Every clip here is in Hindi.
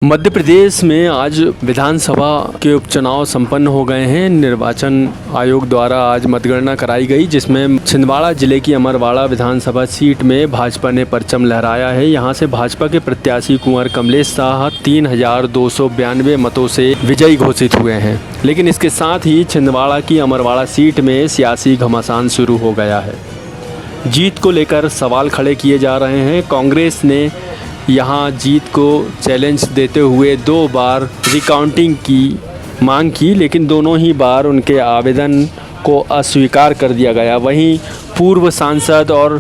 मध्य प्रदेश में आज विधानसभा के उपचुनाव संपन्न हो गए हैं। निर्वाचन आयोग द्वारा आज मतगणना कराई गई, जिसमें छिंदवाड़ा जिले की अमरवाड़ा विधानसभा सीट में भाजपा ने परचम लहराया है। यहां से भाजपा के प्रत्याशी कुंवर कमलेश शाह 3292 मतों से विजयी घोषित हुए हैं। लेकिन इसके साथ ही छिंदवाड़ा की अमरवाड़ा सीट में सियासी घमासान शुरू हो गया है। जीत को लेकर सवाल खड़े किए जा रहे हैं। कांग्रेस ने यहां जीत को चैलेंज देते हुए 2 बार रिकाउंटिंग की मांग की, लेकिन दोनों ही बार उनके आवेदन को अस्वीकार कर दिया गया। वहीं पूर्व सांसद और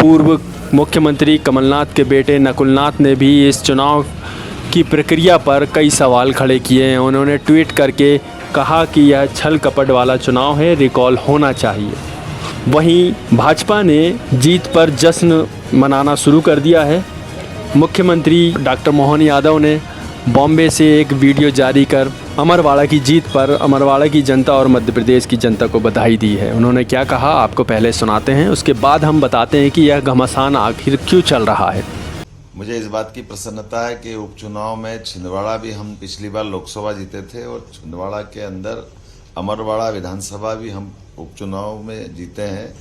पूर्व मुख्यमंत्री कमलनाथ के बेटे नकुलनाथ ने भी इस चुनाव की प्रक्रिया पर कई सवाल खड़े किए हैं। उन्होंने ट्वीट करके कहा कि यह छल कपट वाला चुनाव है, रिकॉल होना चाहिए। वहीं भाजपा ने जीत पर जश्न मनाना शुरू कर दिया है। मुख्यमंत्री डॉक्टर मोहन यादव ने बॉम्बे से एक वीडियो जारी कर अमरवाड़ा की जीत पर अमरवाड़ा की जनता और मध्य प्रदेश की जनता को बधाई दी है। उन्होंने क्या कहा, आपको पहले सुनाते हैं, उसके बाद हम बताते हैं कि यह घमासान आखिर क्यों चल रहा है। मुझे इस बात की प्रसन्नता है कि उपचुनाव में छिंदवाड़ा भी हम पिछली बार लोकसभा जीते थे और छिंदवाड़ा के अंदर अमरवाड़ा विधानसभा भी हम उपचुनाव में जीते हैं।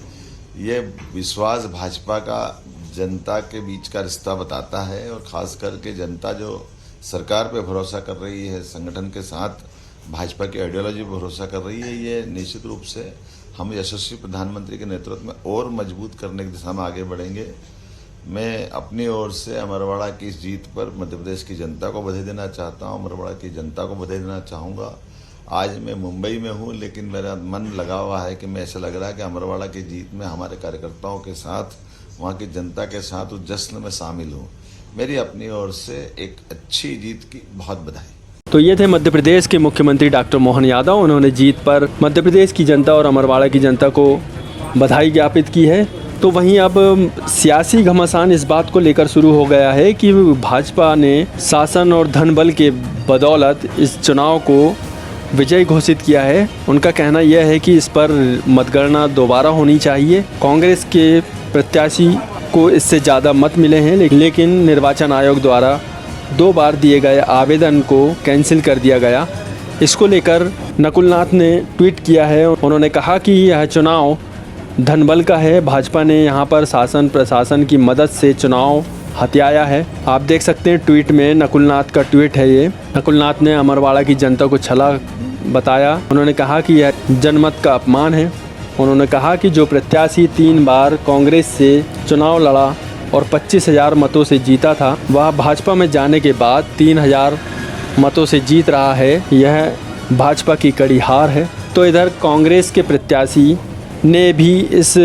ये विश्वास भाजपा का जनता के बीच का रिश्ता बताता है और खास करके जनता जो सरकार पे भरोसा कर रही है, संगठन के साथ भाजपा की आइडियोलॉजी पर भरोसा कर रही है, ये निश्चित रूप से हम यशस्वी प्रधानमंत्री के नेतृत्व में और मजबूत करने की दिशा में आगे बढ़ेंगे। मैं अपनी ओर से अमरवाड़ा की इस जीत पर मध्य प्रदेश की जनता को बधाई देना चाहता हूँ, अमरवाड़ा की जनता को बधाई देना चाहूँगा। आज मैं मुंबई में हूँ, लेकिन मेरा मन लगा हुआ है कि मैं ऐसा लग रहा है कि अमरवाड़ा की जीत में हमारे कार्यकर्ताओं के साथ, वहाँ की जनता के साथ उस जश्न में शामिल हूँ। मेरी अपनी ओर से एक अच्छी जीत की बहुत बधाई। तो ये थे मध्य प्रदेश के मुख्यमंत्री डॉक्टर मोहन यादव। उन्होंने जीत पर मध्य प्रदेश की जनता और अमरवाड़ा की जनता को बधाई ज्ञापित की है। तो वहीं अब सियासी घमासान इस बात को लेकर शुरू हो गया है कि भाजपा ने शासन और धन बल के बदौलत इस चुनाव को विजय घोषित किया है। उनका कहना यह है कि इस पर मतगणना दोबारा होनी चाहिए। कांग्रेस के प्रत्याशी को इससे ज़्यादा मत मिले हैं, लेकिन निर्वाचन आयोग द्वारा 2 बार दिए गए आवेदन को कैंसिल कर दिया गया। इसको लेकर नकुलनाथ ने ट्वीट किया है। उन्होंने कहा कि यह चुनाव धनबल का है। भाजपा ने यहां पर शासन प्रशासन की मदद से चुनाव हथियाया है। आप देख सकते हैं ट्वीट में नकुलनाथ का ट्वीट है ये। नकुलनाथ ने अमरवाड़ा की जनता को छला बताया। उन्होंने कहा कि यह जनमत का अपमान है। उन्होंने कहा कि जो प्रत्याशी 3 बार कांग्रेस से चुनाव लड़ा और 25,000 मतों से जीता था, वह भाजपा में जाने के बाद 3,000 मतों से जीत रहा है। यह भाजपा की कड़ी हार है। तो इधर कांग्रेस के प्रत्याशी ने भी इस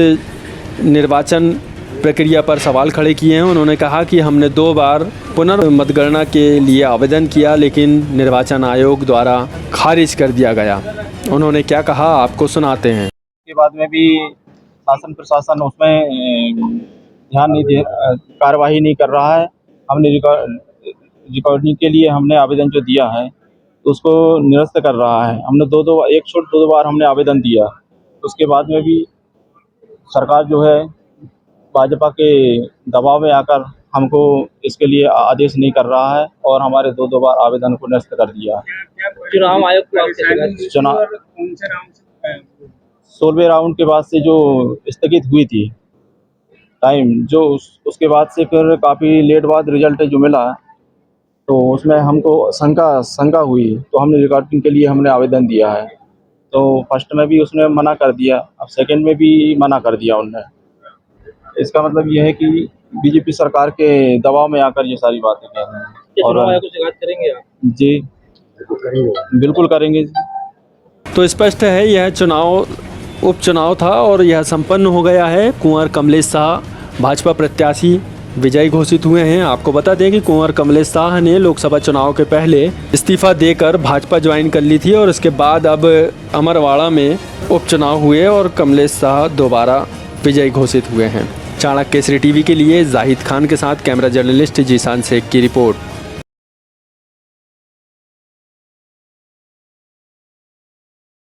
निर्वाचन प्रक्रिया पर सवाल खड़े किए हैं। उन्होंने कहा कि हमने 2 बार पुनर्मतगणना के लिए आवेदन किया, लेकिन निर्वाचन आयोग द्वारा खारिज कर दिया गया। उन्होंने क्या कहा, आपको सुनाते हैं। के बाद में भी शासन प्रशासन उसमें ध्यान नहीं दे, कार्रवाई नहीं कर रहा है। हमने रिकॉर्डिंग के लिए हमने आवेदन जो दिया है तो उसको निरस्त कर रहा है। हमने एक छोड़ दो बार हमने आवेदन दिया, उसके बाद में भी सरकार जो है भाजपा के दबाव में आकर हमको इसके लिए आदेश नहीं कर रहा है और हमारे 2 बार आवेदन को निरस्त कर दिया। चुनाव आयोग चुनाव 16वें राउंड के बाद से जो स्थगित हुई थी टाइम, जो उसके बाद से फिर काफ़ी लेट बाद रिजल्ट जो मिला, तो उसमें हमको शंका हुई, तो हमने रिकॉर्डिंग के लिए हमने आवेदन दिया है। तो फर्स्ट में भी उसने मना कर दिया, अब सेकंड में भी मना कर दिया उन्होंने। इसका मतलब ये है कि बीजेपी सरकार के दबाव में आकर ये सारी बातें कह रहे हैं। और शिकायत करेंगे आप? जी बिल्कुल करेंगे। तो स्पष्ट है, यह उपचुनाव था और यह संपन्न हो गया है। कुंवर कमलेश शाह भाजपा प्रत्याशी विजयी घोषित हुए हैं। आपको बता दें कि कुंवर कमलेश शाह ने लोकसभा चुनाव के पहले इस्तीफा देकर भाजपा ज्वाइन कर ली थी और उसके बाद अब अमरवाड़ा में उपचुनाव हुए और कमलेश शाह दोबारा विजयी घोषित हुए हैं। चाणक्य केसरी टीवी के लिए जाहिद खान के साथ कैमरा जर्नलिस्ट जीशान शेख की रिपोर्ट।